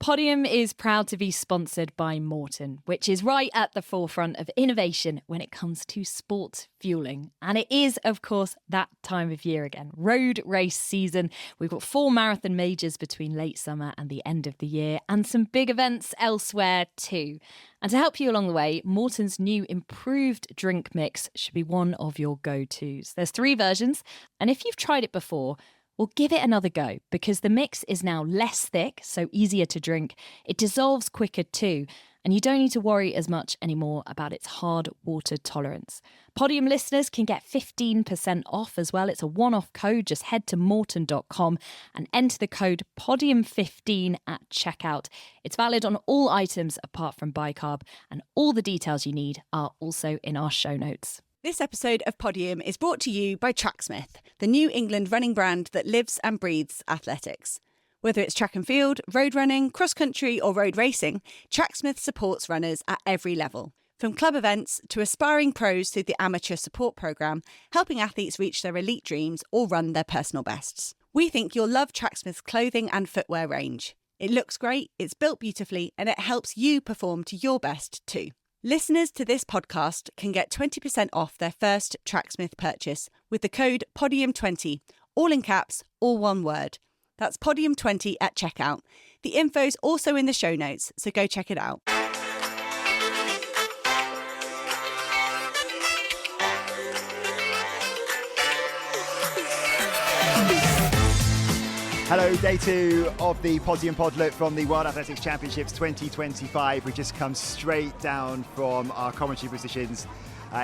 Podium is proud to be sponsored by Morton, which is right at the forefront of innovation when it comes to sports fueling. And it is, of course, that time of year again, road race season. We've got 4 marathon majors between late summer and the end of the year, and some big events elsewhere too. And to help you along the way, Morton's new improved drink mix should be one of your go-tos. There's 3 versions, and if you've tried it before, well, give it another go, because the mix is now less thick, so easier to drink. It dissolves quicker too, and you don't need to worry as much anymore about its hard water tolerance. Podium listeners can get 15% off as well. It's a one-off code. Just head to morton.com and enter the code PODIUM15 at checkout. It's valid on all items apart from bicarb, and all the details you need are also in our show notes. This episode of Podium is brought to you by Tracksmith, the New England running brand that lives and breathes athletics. Whether it's track and field, road running, cross-country or road racing, Tracksmith supports runners at every level. From club events to aspiring pros through the amateur support programme, helping athletes reach their elite dreams or run their personal bests. We think you'll love Tracksmith's clothing and footwear range. It looks great, it's built beautifully, and it helps you perform to your best too. Listeners to this podcast can get 20% off their first Tracksmith purchase with the code PODIUM20, all in caps, all one word. That's PODIUM20 at checkout. The info's also in the show notes, so go check it out. Hello, day 2 of the Podium Podlet from the World Athletics Championships 2025. We've just come straight down from our commentary positions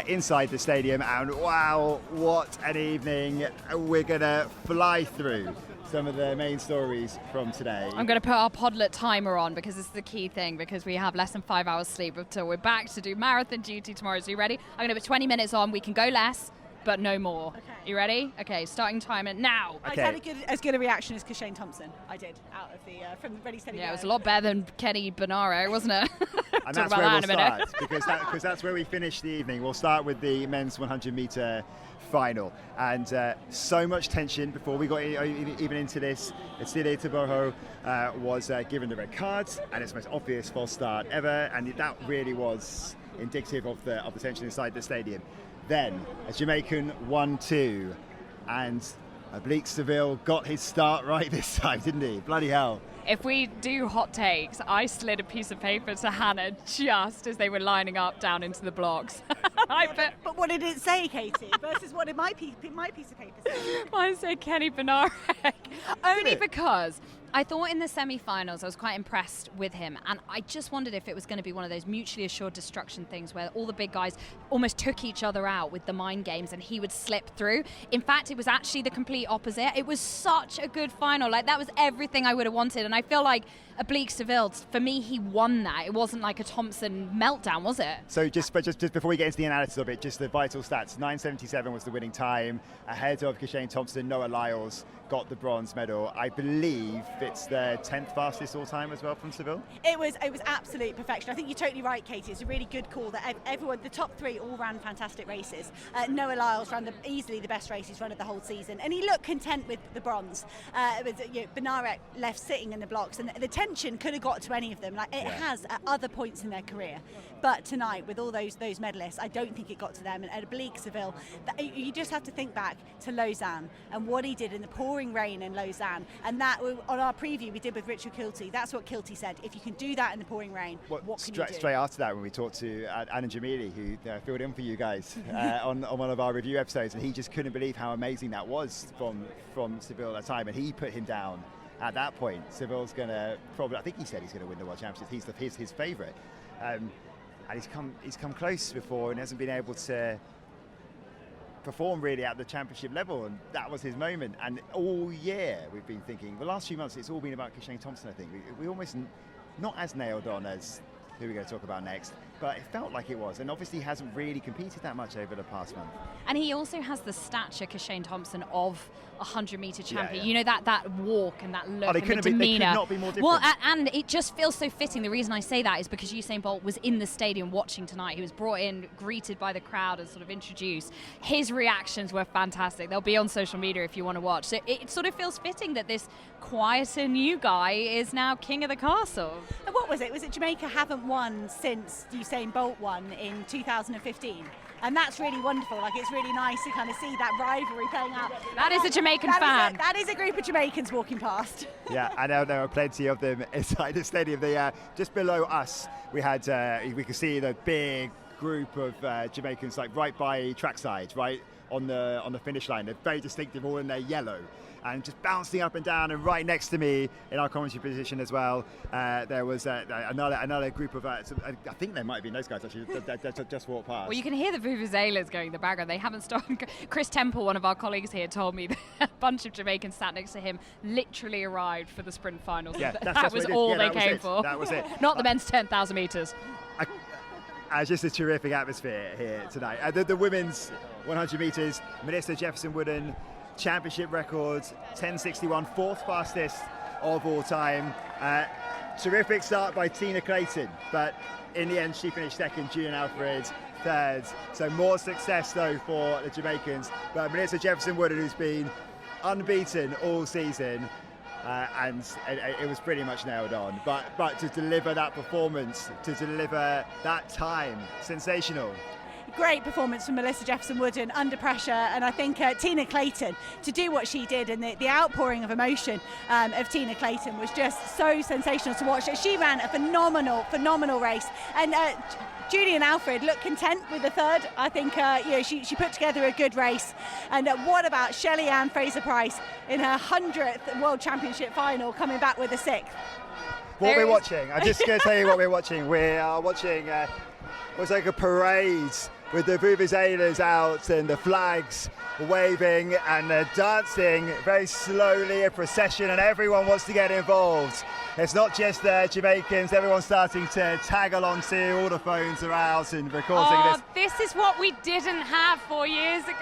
inside the stadium, and wow, what an evening. We're going to fly through some of the main stories from today. I'm going to put our Podlet timer on because this is the key thing, because we have less than 5 hours sleep until we're back to do marathon duty tomorrow. So you ready? I'm going to put 20 minutes on. We can go less, but no more. Okay. You ready? Okay, starting timer now. Okay. I had as good a reaction as Kashane Thompson. I did, out of the from the ready steady. Yeah, it was a lot better than Kenny Benaro, wasn't it? And that's where we'll start, because that's where we finish the evening. We'll start with the men's 100-metre final, and so much tension before we got even into this. Estile Tabojo was given the red card, and it's the most obvious false start ever, and that really was indicative of the tension inside the stadium. Then a Jamaican 1-2, and Oblique Seville got his start right this time, didn't he? Bloody hell. If we do hot takes, I slid a piece of paper to Hannah just as they were lining up down into the blocks. But what did it say, Katie, versus what did my piece of paper say? Mine said Kenny Benarek. Only because I thought in the semi-finals I was quite impressed with him, and I just wondered if it was going to be one of those mutually assured destruction things where all the big guys almost took each other out with the mind games and he would slip through. In fact, it was actually the complete opposite. It was such a good final. Like, that was everything I would have wanted, and I feel like Oblique Seville, for me, he won that. It wasn't like a Thompson meltdown, was it? So just before we get into the analysis of it, just the vital stats. 9:77 was the winning time, ahead of Kashane Thompson. Noah Lyles got the bronze medal. I believe it's the 10th fastest all time as well from Seville. It was absolute perfection. I think you're totally right, Katie. It's a really good call that everyone, the top 3 all ran fantastic races. Noah Lyles ran easily the best race he's run of the whole season, and he looked content with the bronze. Benarek left sitting in the blocks, and the tension could have got to any of them. Like it has at other points in their career, but tonight with all those medalists, I don't think it got to them. And at Oblique Seville, you just have to think back to Lausanne and what he did in the pouring rain in Lausanne, and that on our preview we did with Richard Kilty. That's what Kilty said. If you can do that in the pouring rain, what can you do? Straight after that, when we talked to Anna Jamili, who filled in for you guys on one of our review episodes, and he just couldn't believe how amazing that was from Seville at that time, and he put him down. At that point, Seville's going to probably, I think he said he's going to win the World Championships. He's his favourite. And he's come close before and hasn't been able to perform really at the championship level, and that was his moment. And all year we've been thinking, the last few months it's all been about Kashane Thompson. I think we almost not as nailed on as who we're going to talk about next. But it felt like it was, and obviously he hasn't really competed that much over the past month. And he also has the stature, Shane Thompson, of a 100-meter champion. Yeah. You know, that walk and that look and the demeanour. They could not be more different. Well, and it just feels so fitting. The reason I say that is because Usain Bolt was in the stadium watching tonight. He was brought in, greeted by the crowd and sort of introduced. His reactions were fantastic. They'll be on social media if you want to watch. So it sort of feels fitting that this quieter new guy is now king of the castle. And what was it? Was it Jamaica haven't won since Usain Bolt won in 2015? And that's really wonderful. Like, it's really nice to kind of see that rivalry playing out. That is a Jamaican fan. That is a group of Jamaicans walking past. Yeah, I know there are plenty of them inside the stadium. Just below us, we could see the big group of Jamaicans, like right by trackside, right on the finish line. They're very distinctive, all in their yellow. And just bouncing up and down, and right next to me in our commentary position as well, there was another group of, I think there might have been those guys actually that just walked past. Well, you can hear the vuvuzelas going in the background. They haven't stopped. Chris Temple, one of our colleagues here, told me that a bunch of Jamaicans sat next to him literally arrived for the sprint finals. Yeah, that was all they came for. That was it. Not the men's 10,000 metres. Just a terrific atmosphere here tonight. The women's 100 metres, Melissa Jefferson-Wooden, championship records, 10:61, fourth fastest of all time. Terrific start by Tina Clayton, but in the end she finished second, Julian Alfred third. So more success though for the Jamaicans. But Melissa Jefferson-Wooden, who's been unbeaten all season, and it was pretty much nailed on. But to deliver that performance, to deliver that time, sensational. Great performance from Melissa Jefferson-Wooden under pressure, and I think Tina Clayton, to do what she did, and the outpouring of emotion of Tina Clayton was just so sensational to watch. She ran a phenomenal race, and Julian Alfred looked content with the third. I think she put together a good race. And what about Shelley-Ann Fraser-Price in her 100th World Championship final, coming back with a sixth? What we're watching, I'm just going to tell you what we're watching. We are watching it was like a parade with the vuvuzelas out and the flags waving, and they're dancing very slowly, a procession, and everyone wants to get involved. It's not just the Jamaicans, everyone's starting to tag along too, all the phones are out and recording this. This is what we didn't have 4 years ago.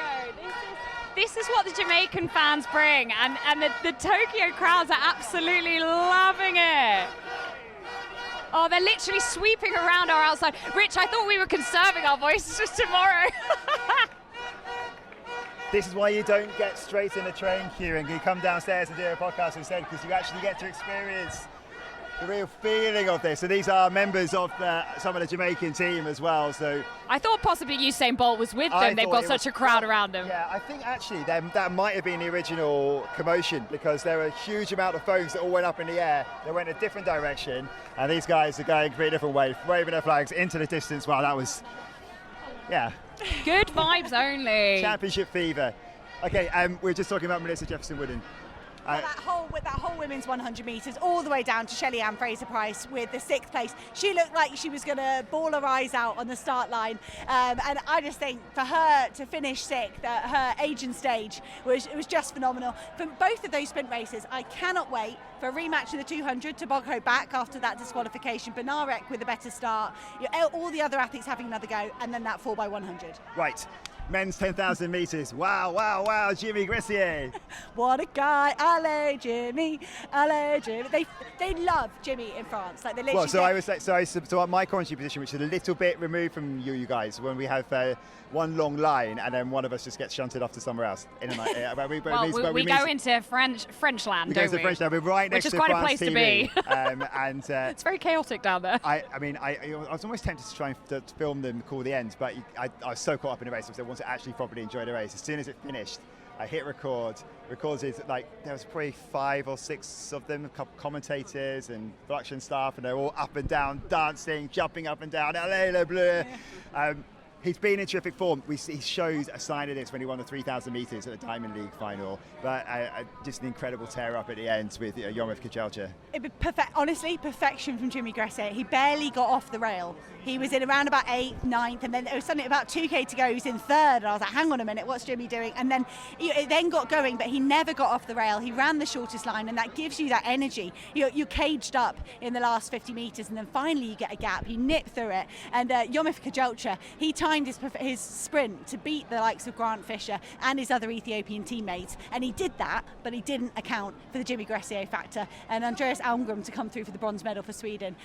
This is what the Jamaican fans bring, and the Tokyo crowds are absolutely loving it. Oh, they're literally sweeping around our outside. Rich, I thought we were conserving our voices for tomorrow. This is why you don't get straight in the train queue and you come downstairs and do a podcast instead, because you actually get to experience the real feeling of this. So these are members of some of the Jamaican team as well. So I thought possibly Usain Bolt was with them. They've got such a crowd around them. Yeah, I think actually that might have been the original commotion, because there were a huge amount of phones that all went up in the air. They went a different direction, and these guys are going a very different way, waving their flags into the distance. Wow, that was, yeah. Good vibes only. Championship fever. Okay, we're just talking about Melissa Jefferson-Wooden. That whole women's 100 metres, all the way down to Shelley-Ann Fraser-Price with the sixth place. She looked like she was going to bawl her eyes out on the start line, and I just think for her to finish sixth at her age and stage was just phenomenal. For both of those sprint races, I cannot wait for a rematch in the 200 to Bogho back after that disqualification. Benarek with a better start, all the other athletes having another go, and then that 4x100. Right. Men's 10,000 metres. Wow, Jimmy Gressier. What a guy. Allez, Jimmy. Allez, Jimmy. They love Jimmy in France. Like, they literally. Well, so my commentary position, which is a little bit removed from you guys, when we have one long line and then one of us just gets shunted off to somewhere else in a night. We go into French land, we go into French land. We're right next to France TV. Which is quite a place to be. And it's very chaotic down there. I was almost tempted to try and film them call the end, but I was so caught up in the race because I wanted to actually properly enjoy the race. As soon as it finished, I hit recorded, like there was probably 5 or 6 of them, a couple commentators and production staff, and they're all up and down, dancing, jumping up and down, allez le bleu. He's been in terrific form. He showed a sign of this when he won the 3,000 metres at the Diamond League final. But just an incredible tear up at the end with Yomif Kajelcha. Honestly, perfection from Jimmy Gressier. He barely got off the rail. He was in around about 8th, 9th, and then there was something about 2k to go. He was in 3rd, and I was like, hang on a minute, what's Jimmy doing? And then it then got going, but he never got off the rail. He ran the shortest line, and that gives you that energy. You're caged up in the last 50 metres, and then finally you get a gap. He nipped through it, and Yomif Kajelcha, he timed his sprint to beat the likes of Grant Fisher and his other Ethiopian teammates, and he did that, but he didn't account for the Jimmy Gressier factor. And Andreas Almgren to come through for the bronze medal for Sweden.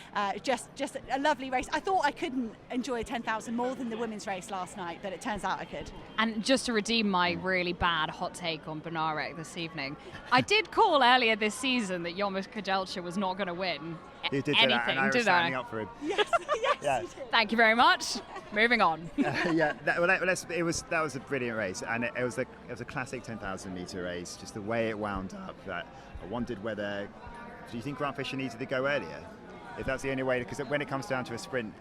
Just a lovely race. I thought I couldn't enjoy 10,000 more than the women's race last night, but it turns out I could. And just to redeem my really bad hot take on Benarek this evening, I did call earlier this season that Yomif Kajelcha was not going to win You did anything, that, and I was standing up for him. Yes, Yeah. you did. Thank you very much. Moving on. That was a brilliant race, and it was a classic 10,000 metre race. Just the way it wound up. That I wondered whether. Do you think Grant Fisher needed to go earlier? If that's the only way, because when it comes down to a sprint,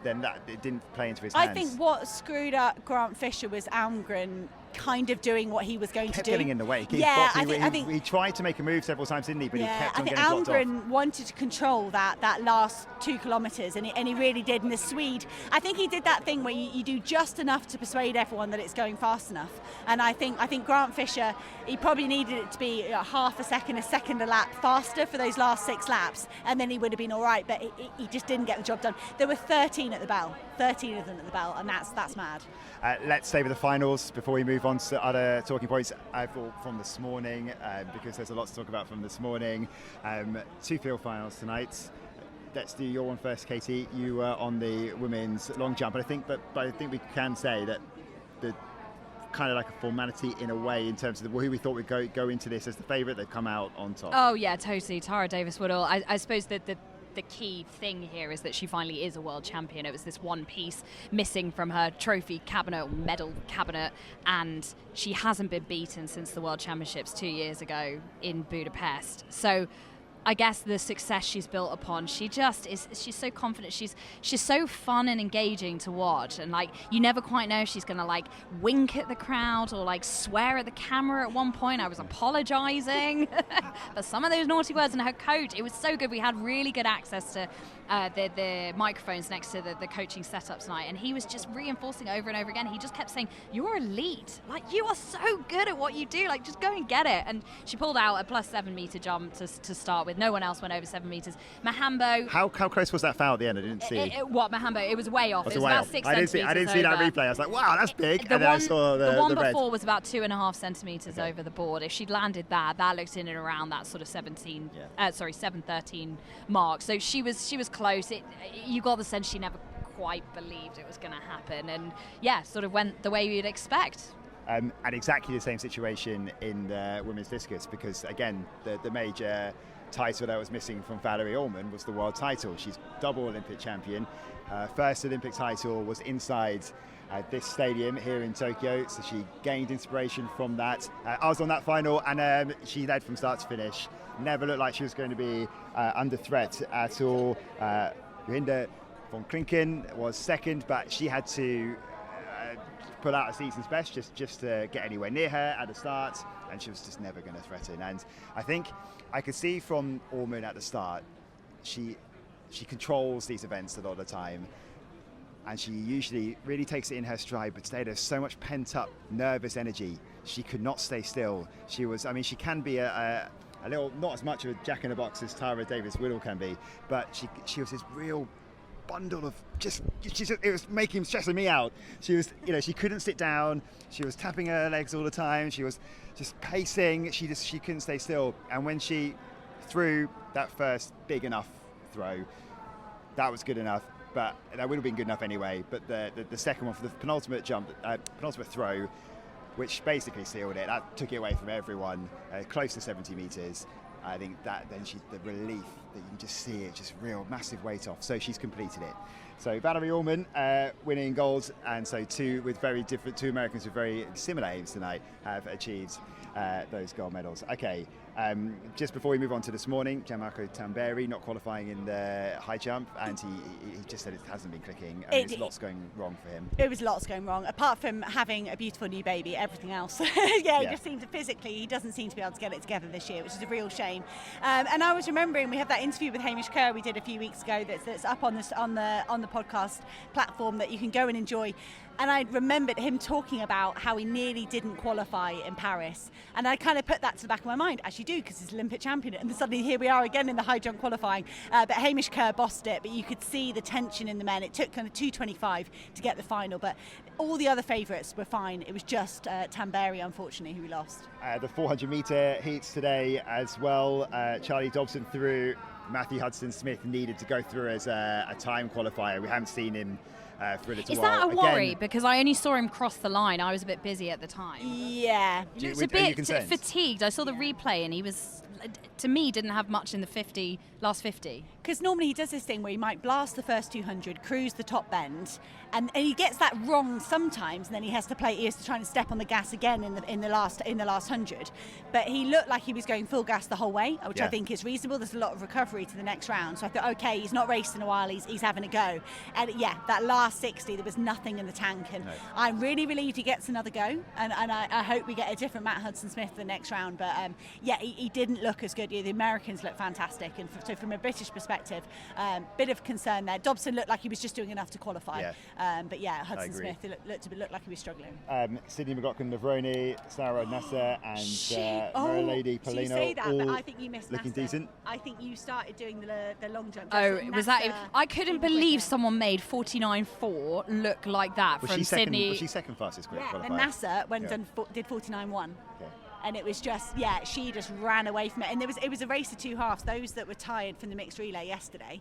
then it didn't play into his hands. I think what screwed up Grant Fisher was Almgren kind of doing what he was going to do. Getting in the way. I think he tried to make a move several times, didn't he? But he kept on getting I blocked think off. Almgren wanted to control that last 2 kilometres, and he really did. And the Swede, I think he did that thing where you do just enough to persuade everyone that it's going fast enough. And I think Grant Fisher, he probably needed it to be half a second a lap faster for those last 6 laps, and then he would have been all right. But he just didn't get the job done. There were 13 at the bell, 13 of them at the bell, and that's mad. Let's stay with the finals before we move on to other talking points. I thought from this morning, because there's a lot to talk about from this morning. 2 field finals tonight. Let's do your one first, Katie. You were on the women's long jump, but I think we can say that the kind of like a formality in a way in terms of who we thought would go into this as the favourite. They've come out on top. Oh yeah, totally. Tara Davis-Woodall. I suppose that the key thing here is that she finally is a world champion. It was this one piece missing from her trophy cabinet or medal cabinet, and she hasn't been beaten since the World Championships 2 years ago in Budapest. So I guess the success she's built upon, she's so confident, she's so fun and engaging to watch, and like you never quite know if she's gonna like wink at the crowd or like swear at the camera. At one point I was apologizing for some of those naughty words, and her coach, it was so good. We had really good access to the microphones next to the coaching setup tonight, and he was just reinforcing over and over again. He just kept saying, you're elite, like you are so good at what you do, like just go and get it. And she pulled out a +7 metre jump to start with. No one else went over 7 metres. Mahambo. How close was that foul at the end? I didn't see. What Mahambo? It was way off. It was way about off. 6 I didn't see that replay. I was like, wow, that's big. And then I saw the one red. before was about 2.5 centimetres over the board. If she'd landed that looked in and around that sort of 7:13 mark. So she was close. You got the sense she never quite believed it was going to happen, and yeah, sort of went the way you'd expect. And exactly the same situation in the women's discus, because again, the major title that was missing from Valerie Ullman was the world title. She's double Olympic champion. First Olympic title was inside this stadium here in Tokyo, so she gained inspiration from that. I was on that final, and she led from start to finish. Never looked like she was going to be under threat at all. Johinda von Klinken was second, but she had to pull out a season's best just to get anywhere near her at the start, and she was just never going to threaten. And I think I could see from Ullman at the start, she controls these events a lot of the time, and she usually really takes it in her stride, but today there's so much pent-up nervous energy. She could not stay still. She can be a little, not as much of a jack-in-the-box as Tara Davis-Woodall can be, but she was this real bundle of it was stressing me out. She was, she couldn't sit down. She was tapping her legs all the time. She was just pacing. She couldn't stay still. And when she threw that first big enough throw, that was good enough. But that would have been good enough anyway. But the second one for the penultimate throw, which basically sealed it, that took it away from everyone, close to 70 metres. I think that then the relief that you can just see it, just real massive weight off. So she's completed it. So Valerie Ullman winning gold, and so two Americans with very similar aims tonight have achieved those gold medals. Okay, Just before we move on to this morning, Gianmarco Tamberi not qualifying in the high jump, and he just said it hasn't been clicking. There's lots going wrong for him. It was lots going wrong. Apart from having a beautiful new baby, everything else. He just seems to physically, he doesn't seem to be able to get it together this year, which is a real shame. And I was remembering we have that interview with Hamish Kerr we did a few weeks ago that's up on the podcast platform that you can go and enjoy. And I remembered him talking about how he nearly didn't qualify in Paris. And I kind of put that to the back of my mind, as you do, because he's Olympic champion. And suddenly here we are again in the high jump qualifying. But Hamish Kerr bossed it, but you could see the tension in the men. It took kind of 2:25 to get the final, but all the other favourites were fine. It was just Tamberi, unfortunately, who we lost. The 400-metre heats today as well. Charlie Dobson through. Matthew Hudson-Smith needed to go through as a time qualifier. We haven't seen him for a little Is while. that a worry? Because I only saw him cross the line. I was a bit busy at the time. Yeah. He looked a bit fatigued. I saw the replay and he was, to me, didn't have much in the last 50. Because normally he does this thing where he might blast the first 200, cruise the top bend, and he gets that wrong sometimes, and then he has to try and step on the gas again in the last 100. But he looked like he was going full gas the whole way, which I think is reasonable. There's a lot of recovery to the next round, so I thought, okay, he's not raced in a while, he's having a go. And that last 60, there was nothing in the tank, and I'm really relieved he gets another go, and I hope we get a different Matt Hudson-Smith the next round. But he didn't look as good. The Americans look fantastic, and so from a British perspective, bit of concern there. Dobson looked like he was just doing enough to qualify, but Hudson-Smith looked like he was struggling. Sydney McLaughlin-Lavroni, Sarah Nasser, and Mary Lady Polino. So you say that, but I think you missed looking Nasser. decent. I think you started doing the long jump. Oh, was that? I couldn't believe someone made 49.4 look like that from Sydney. Was she second fastest qualifier? And Nasser did 49.1. Okay. And it was just, she just ran away from it. And it was a race of two halves. Those that were tired from the mixed relay yesterday,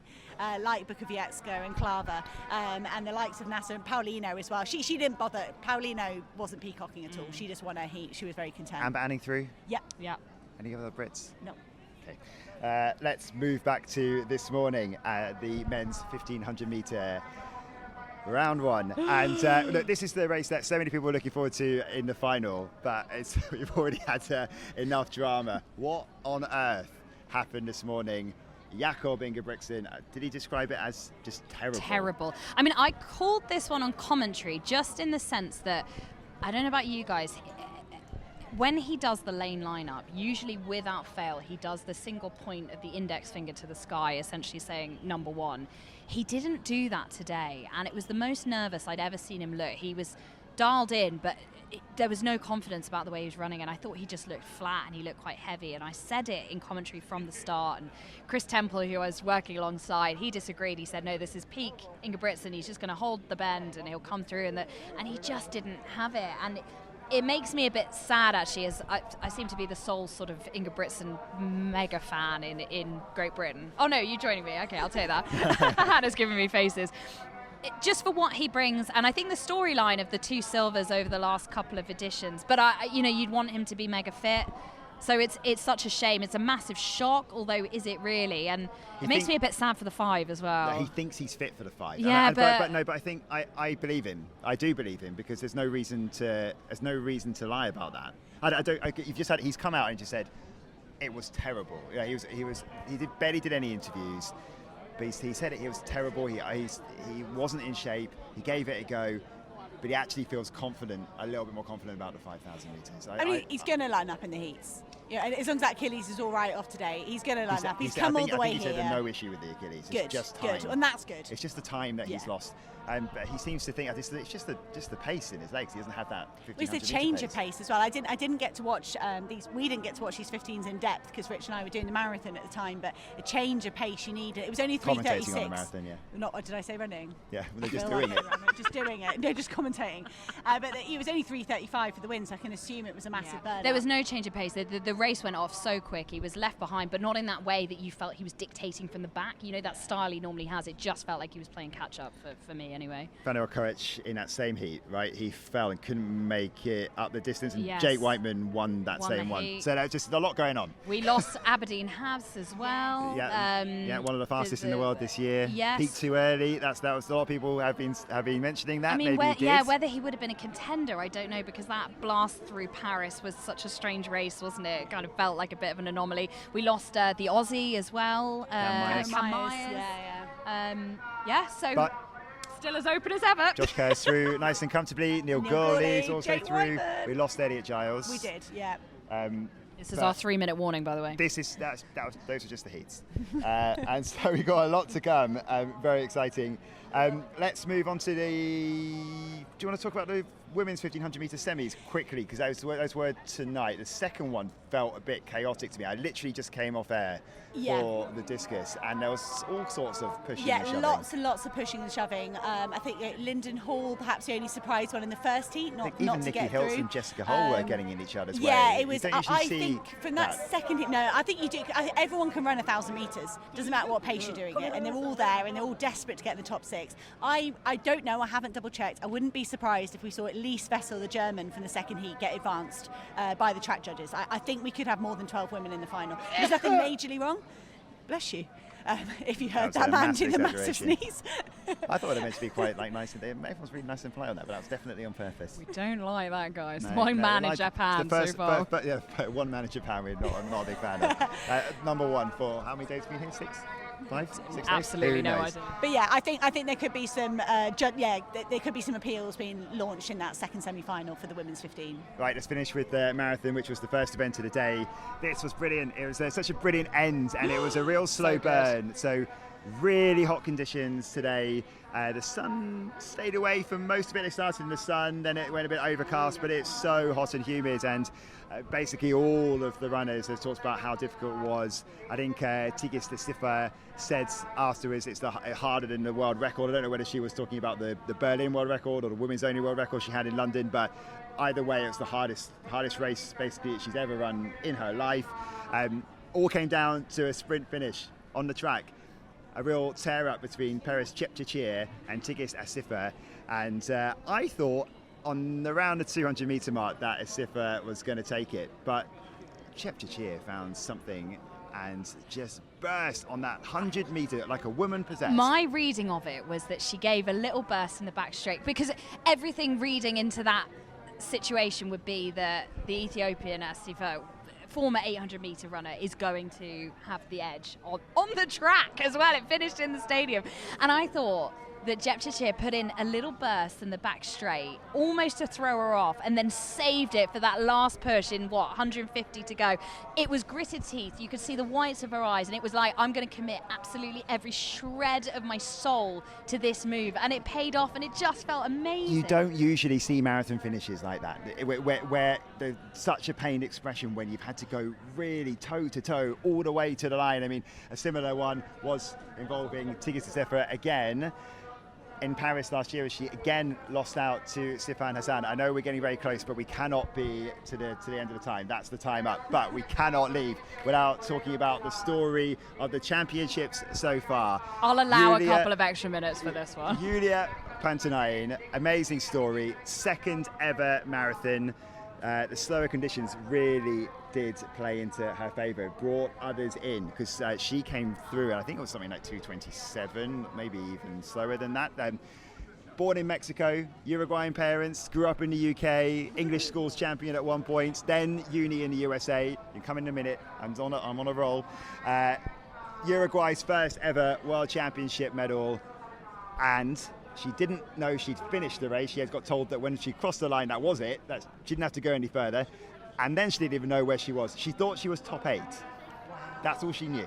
like Bukowiecka and Klava, and the likes of Nasser and Paulino as well. She didn't bother. Paulino wasn't peacocking at all. She just won her heat. She was very content. Amber Anning through? Yeah. Any other Brits? No. Okay. Let's move back to this morning, the men's 1500 metre round one. And look, this is the race that so many people are looking forward to in the final, but we've already had enough drama. What on earth happened this morning? Jakob Ingebrigtsen, did he describe it as just terrible? Terrible. I mean, I called this one on commentary just in the sense that, I don't know about you guys, when he does the lane lineup, usually without fail, he does the single point of the index finger to the sky, essentially saying number one. He didn't do that today, and it was the most nervous I'd ever seen him look. He was dialed in, but there was no confidence about the way he was running, and I thought he just looked flat and he looked quite heavy, and I said it in commentary from the start. And Chris Temple, who I was working alongside, he disagreed. He said, no, this is peak Ingebrigtsen. He's just going to hold the bend and he'll come through, and he just didn't have it. And it makes me a bit sad, actually, as I seem to be the sole sort of Ingebrigtsen mega fan in Great Britain. Oh no, you're joining me. Okay, I'll take that. Hannah's giving me faces. Just for what he brings, and I think the storyline of the two silvers over the last couple of editions, but you'd want him to be mega fit. So it's such a shame. It's a massive shock, although is it really? And it makes me a bit sad for the 5 as well. Yeah, he thinks he's fit for the 5. Yeah, but I think I believe him. I do believe him, because there's no reason to lie about that. He's come out and just said it was terrible. Yeah, he barely did any interviews, but he said it. He was terrible. He wasn't in shape. He gave it a go. But he actually feels confident, a little bit more confident about the 5,000 metres. He's going to line up in the heats. And as long as that Achilles is all right off today, he's going to line up. He's come all the way here. I think he said no issue with the Achilles. Good, it's just time. Good, and that's good. It's just the time that he's lost. But he seems to think it's just the pace in his legs. He doesn't have that 1500 metre pace. It's a change of pace as well. I didn't get to watch we didn't get to watch these 15s in depth because Rich and I were doing the marathon at the time. But a change of pace you needed. It was only 3:36. Commentating on the marathon, yeah. Not, did I say running? Yeah, well, they're just doing it. Just doing it. No, just commentating. But it was only 3:35 for the win, so I can assume it was a massive burn. There was no change of pace. The race went off so quick. He was left behind, but not in that way that you felt he was dictating from the back. You know, that style he normally has. It just felt like he was playing catch up for me anyway. Courage in that same heat, right? He fell and couldn't make it up the distance, and yes. Jake Whiteman won that same one. So there's just a lot going on. We lost Aberdeen Halves as well. Yeah, one of the fastest in the world this year. Yes. Peaked too early. That was a lot of people have been mentioning that. I mean, maybe whether he would have been a contender, I don't know, because that blast through Paris was such a strange race, wasn't it? It kind of felt like a bit of an anomaly. We lost the Aussie as well. Cam Myers. So but still as open as ever. Josh Kerr's through nice and comfortably. Neil Gourley's also Jake through. Whiteman. We lost Elliot Giles. We did, yeah. This is our 3-minute warning, by the way. Those are just the heats. And so we've got a lot to come. Very exciting. Let's move on to do you want to talk about the women's 1500 metre semis quickly? Because those were tonight. The second one felt a bit chaotic to me. I literally just came off air for the discus, and there was all sorts of pushing and shoving. Lots and lots of pushing and shoving. I think Lyndon Hall, perhaps the only surprise one in the first heat, not to Nikki get Hiltz through. and Jessica Hull were getting in each other's way. Yeah, it was. I think from that second heat, no, I think you do. Everyone can run 1,000 metres. Doesn't matter what pace you're doing it, and they're all there, and they're all desperate to get in the top 6. I don't know. I haven't double checked. I wouldn't be surprised if we saw at least Vessel, the German, from the second heat get advanced by the track judges. I think we could have more than 12 women in the final. There's nothing majorly wrong. Bless you. If you heard that man do the massive sneeze. I thought it meant to be quite nice. Everyone's really nice and polite on that, but that was definitely on purpose. We don't like that, guys. No, Why manage Japan so far? One man in Japan I'm not a big fan of. Number one for how many days have we been here? 6? 5? 6 days? Absolutely no idea. But yeah, I think there could be some there could be some appeals being launched in that second semi-final for the women's 15. Right, let's finish with the marathon, which was the first event of the day. This was brilliant. It was such a brilliant end, and it was a real slow burn. So really hot conditions today. The sun stayed away for most of it. It started in the sun, then it went a bit overcast, but it's so hot and humid, and basically all of the runners have talked about how difficult it was. I think Tigist Sifa said afterwards it's harder than the world record. I don't know whether she was talking about the Berlin world record or the women's only world record she had in London, but either way it's the hardest race basically she's ever run in her life. All came down to a sprint finish on the track. A real tear-up between Peres Chepchirchir and Tigist Asifa, and I thought on around the 200 metre mark that Asifa was going to take it, but Chepchirchir found something and just burst on that 100 metre like a woman possessed. My reading of it was that she gave a little burst in the back straight, because everything reading into that situation would be that the Ethiopian Asifa, former 800 metre runner, is going to have the edge on the track as well. It finished in the stadium, and I thought that Chepchirchir put in a little burst in the back straight, almost to throw her off, and then saved it for that last push in 150 to go. It was gritted teeth. You could see the whites of her eyes, and it was like, I'm going to commit absolutely every shred of my soul to this move, and it paid off, and it just felt amazing. You don't usually see marathon finishes like that, where there's such a pained expression when you've had to go really toe to toe all the way to the line. I mean, a similar one was involving Tigist Asifa again in Paris last year, as she again lost out to Sifan Hassan. I know we're getting very close, but we cannot be to the end of the time. That's the time up. But we cannot leave without talking about the story of the championships so far. I'll allow a couple of extra minutes for this one. Yulia Pantanayan, amazing story. Second ever marathon. The slower conditions really did play into her favour, brought others in, because she came through, and I think it was something like 2:27, maybe even slower than that. Born in Mexico, Uruguayan parents, grew up in the UK, English schools champion at one point, then uni in the USA. You can come in a minute, I'm on a roll. Uruguay's first ever World Championship medal, and she didn't know she'd finished the race. She had got told that when she crossed the line, that was it. That she didn't have to go any further. And then she didn't even know where she was. She thought she was top 8. Wow. That's all she knew.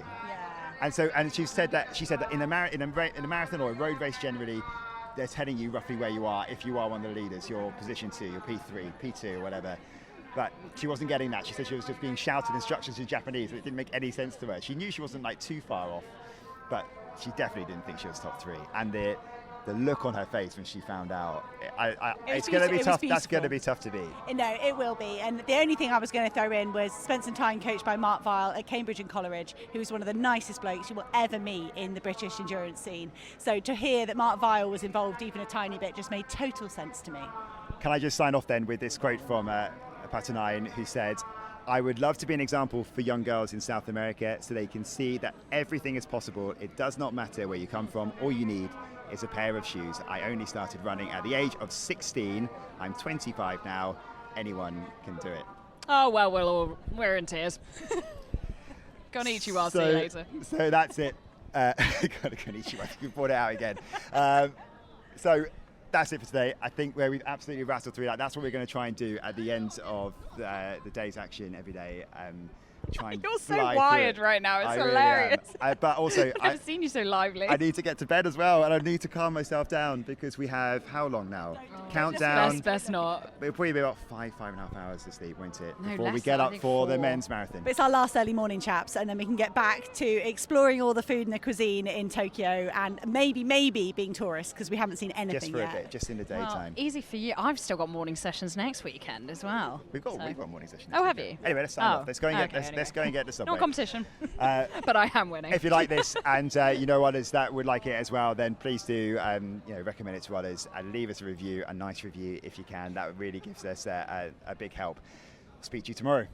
Yeah. And she said that in a marathon or a road race generally, they're telling you roughly where you are if you are one of the leaders. Your position 2, your P3, P2, or whatever. But she wasn't getting that. She said she was just being shouted instructions in Japanese, but it didn't make any sense to her. She knew she wasn't like too far off, but she definitely didn't think she was top 3. And the look on her face when she found out, it's going to be tough. That's going to be tough to beat. No, it will be. And the only thing I was going to throw in was spent some time coached by Mark Vile at Cambridge and Coleridge, who is one of the nicest blokes you will ever meet in the British endurance scene. So to hear that Mark Vile was involved even a tiny bit just made total sense to me. Can I just sign off then with this quote from Patanayan, who said, "I would love to be an example for young girls in South America so they can see that everything is possible. It does not matter where you come from. All you need is a pair of shoes. I only started running at the age of 16. I'm 25 now. Anyone can do it. Oh, well, we're in tears. Konnichiwa, see you later. So that's it. Konnichiwa, you brought it out again. So that's it for today. I think where we've absolutely rattled through that, that's what we're going to try and do at the end of the day's action every day. Try and You're so wired right now. It's hilarious. Really but also, I've never seen you so lively. I need to get to bed as well, and I need to calm myself down because we have how long now? Countdown. Best not. It'll probably be about 5.5 hours of sleep, won't it? No, Before we less, get I up think for 4. the men's marathon. But it's our last early morning, chaps, and then we can get back to exploring all the food and the cuisine in Tokyo, and maybe being tourists because we haven't seen anything just for yet. a bit, just in the daytime. Well, easy for you. I've still got morning sessions next weekend as well. We've got morning sessions. Oh, have you? Anyway, let's sign off. Let's go and get the subway. Not competition, but I am winning. If you like this and you know others that would like it as well, then please do recommend it to others and leave us a review, a nice review if you can. That really gives us a big help. Speak to you tomorrow.